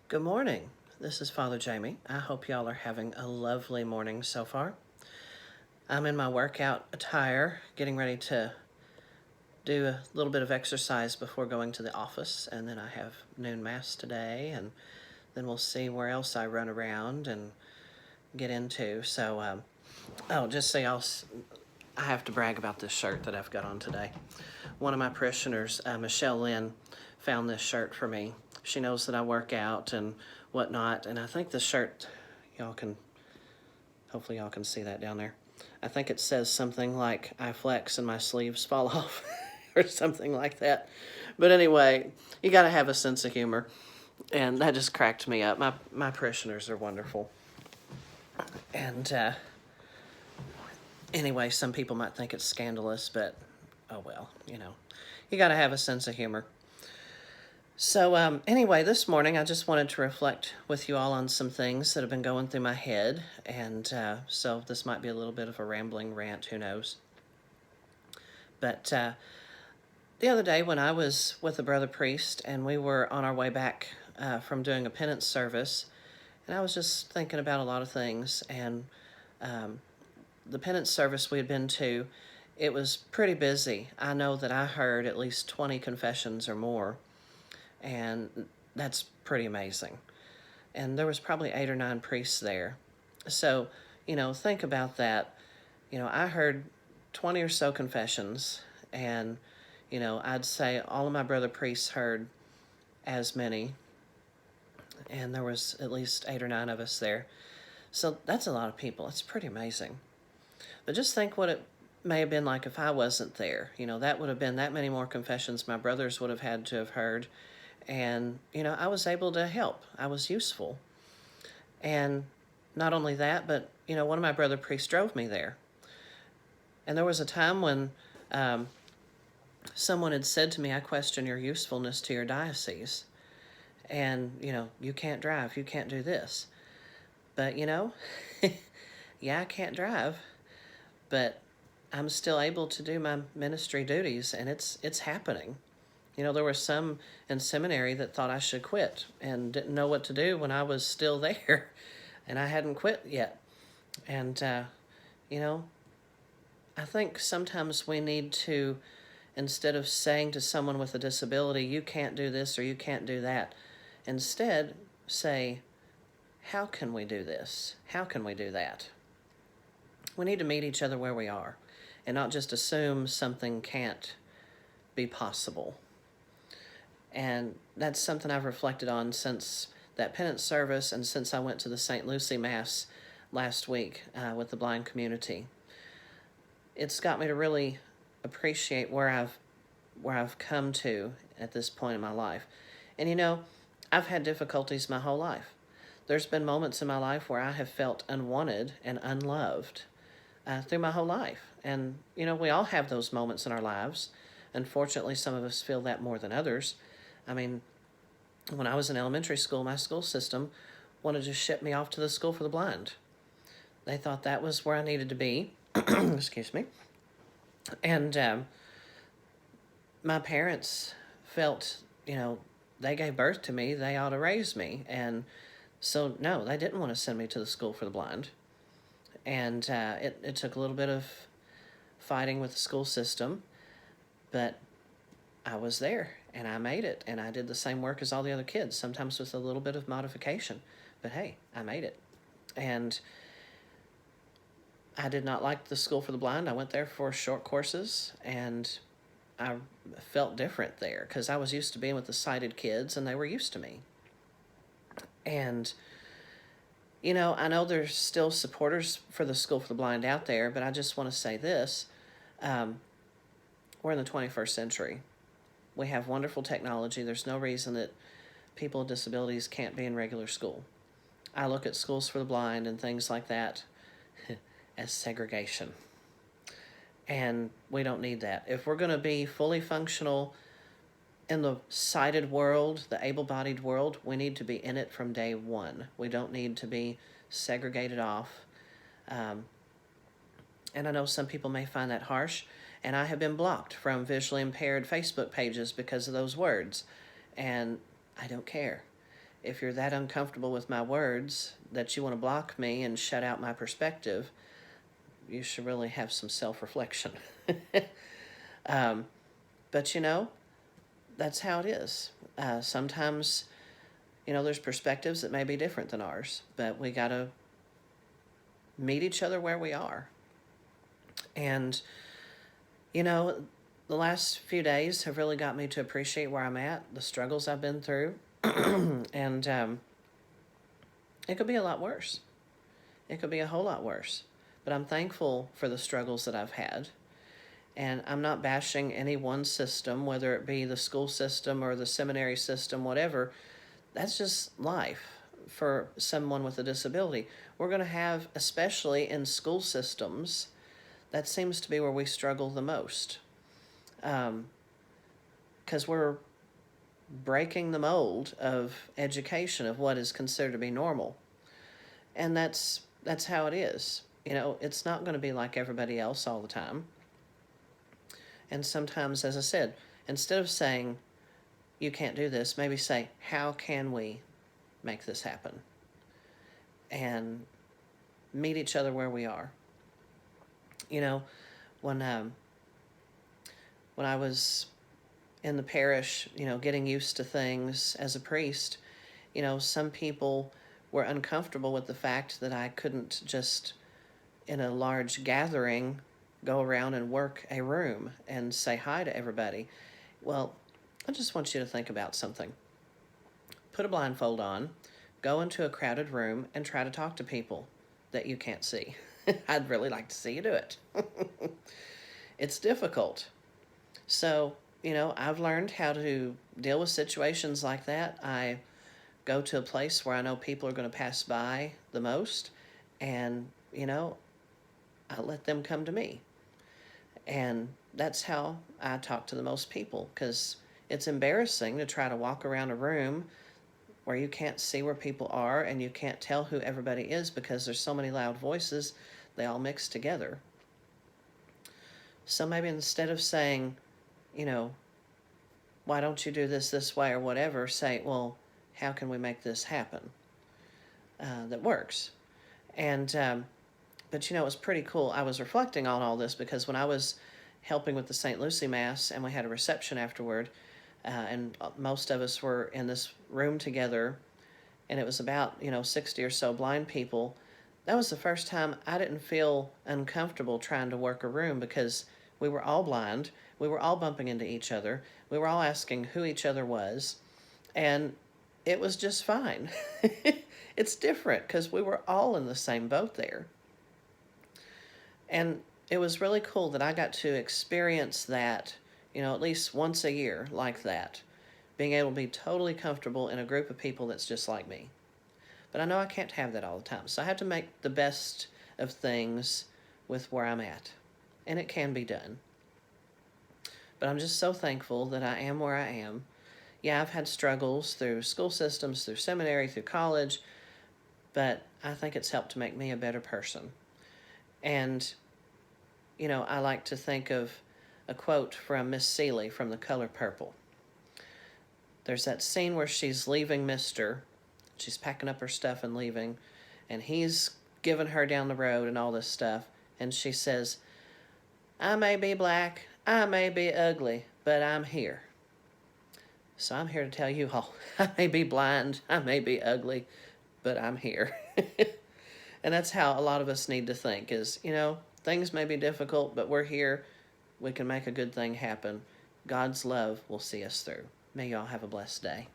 Good morning. This is Father Jamie. I hope y'all are having a lovely morning so far. I'm in my workout attire, getting ready to do a little bit of exercise before going to the office, and then I have noon mass today, and then we'll see where else I run around and get into. Just so I have to brag about this shirt that I've got on today. One of my parishioners, Michelle Lynn, found this shirt for me. She knows that I work out and whatnot, and I think this shirt, hopefully y'all can see that down there. I think it says something like, I flex and my sleeves fall off, or something like that. But anyway, you gotta have a sense of humor, and that just cracked me up. My parishioners are wonderful. And anyway, some people might think it's scandalous, but oh well, you gotta have a sense of humor. Anyway, this morning I just wanted to reflect with you all on some things that have been going through my head, and so this might be a little bit of a rambling rant, who knows. But the other day when I was with a brother priest and we were on our way back from doing a penance service, and I was just thinking about a lot of things, and the penance service we had been to, it was pretty busy. I know that I heard at least 20 confessions or more, and that's pretty amazing. And there was probably 8 or 9 priests there. So, think about that. I heard 20 or so confessions, and, I'd say all of my brother priests heard as many, and there was at least 8 or 9 of us there. So that's a lot of people. It's pretty amazing. But just think what it may have been like if I wasn't there. That would have been that many more confessions my brothers would have had to have heard. And, I was able to help. I was useful. And not only that, but, one of my brother priests drove me there. And there was a time when someone had said to me, I question your usefulness to your diocese. And, you can't drive, you can't do this. But, yeah, I can't drive, but I'm still able to do my ministry duties, and it's happening. There were some in seminary that thought I should quit and didn't know what to do when I was still there, and I hadn't quit yet. And, I think sometimes we need to, instead of saying to someone with a disability, you can't do this or you can't do that, instead say, how can we do this? How can we do that? We need to meet each other where we are and not just assume something can't be possible. And that's something I've reflected on since that penance service and since I went to the St. Lucy Mass last week with the blind community. It's got me to really appreciate where I've come to at this point in my life. And I've had difficulties my whole life. There's been moments in my life where I have felt unwanted and unloved through my whole life. And, we all have those moments in our lives. Unfortunately, some of us feel that more than others. I mean, when I was in elementary school, my school system wanted to ship me off to the school for the blind. They thought that was where I needed to be. Excuse me. And my parents felt, they gave birth to me, they ought to raise me. And so, no, they didn't want to send me to the school for the blind. And it took a little bit of fighting with the school system, but I was there, and I made it, and I did the same work as all the other kids, sometimes with a little bit of modification. But hey, I made it. And I did not like the school for the blind. I went there for short courses, and I felt different there because I was used to being with the sighted kids, and they were used to me. And, I know there's still supporters for the school for the blind out there, but I just want to say this. We're in the 21st century. We have wonderful technology. There's no reason that people with disabilities can't be in regular school. I look at schools for the blind and things like that as segregation. And we don't need that. If we're going to be fully functional in the sighted world, the able-bodied world, we need to be in it from day one. We don't need to be segregated off. And I know some people may find that harsh, and I have been blocked from visually impaired Facebook pages because of those words, and I don't care. if you're that uncomfortable with my words that you want to block me and shut out my perspective, you should really have some self-reflection. um, but that's how it is. Sometimes, there's perspectives that may be different than ours, but we got to meet each other where we are. And, the last few days have really got me to appreciate where I'm at, the struggles I've been through, and it could be a lot worse. It could be a whole lot worse. But I'm thankful for the struggles that I've had. And I'm not bashing any one system, whether it be the school system or the seminary system, whatever. That's just life for someone with a disability. We're going to have, especially in school systems, that seems to be where we struggle the most. Because we're breaking the mold of education, of what is considered to be normal. And that's how it is. It's not going to be like everybody else all the time. And sometimes, as I said, instead of saying, you can't do this, maybe say, how can we make this happen? And meet each other where we are. When I was in the parish, getting used to things as a priest, some people were uncomfortable with the fact that I couldn't just, in a large gathering, go around and work a room and say hi to everybody. Well, I just want you to think about something. Put a blindfold on, go into a crowded room, and try to talk to people that you can't see. I'd really like to see you do it. It's difficult. So, I've learned how to deal with situations like that. I go to a place where I know people are going to pass by the most, and, I let them come to me. And that's how I talk to the most people, because it's embarrassing to try to walk around a room where you can't see where people are and you can't tell who everybody is because there's so many loud voices, they all mix together. So maybe instead of saying, why don't you do this way or whatever, say, well, how can we make this happen that works? And but it was pretty cool. I was reflecting on all this because when I was helping with the St. Lucie Mass and we had a reception afterward, and most of us were in this room together, and it was about 60 or so blind people. That was the first time I didn't feel uncomfortable trying to work a room because we were all blind. We were all bumping into each other. We were all asking who each other was, and it was just fine. It's different because we were all in the same boat there. And it was really cool that I got to experience that, at least once a year like that, being able to be totally comfortable in a group of people that's just like me. But I know I can't have that all the time, so I have to make the best of things with where I'm at, and it can be done. But I'm just so thankful that I am where I am. Yeah, I've had struggles through school systems, through seminary, through college, but I think it's helped to make me a better person. And, I like to think of a quote from Miss Seeley from The Color Purple. There's that scene where she's leaving Mr. She's packing up her stuff and leaving, and he's giving her down the road and all this stuff, and she says, I may be black, I may be ugly, but I'm here. So I'm here to tell you all, I may be blind, I may be ugly, but I'm here. And that's how a lot of us need to think is, things may be difficult, but we're here. We can make a good thing happen. God's love will see us through. May y'all have a blessed day.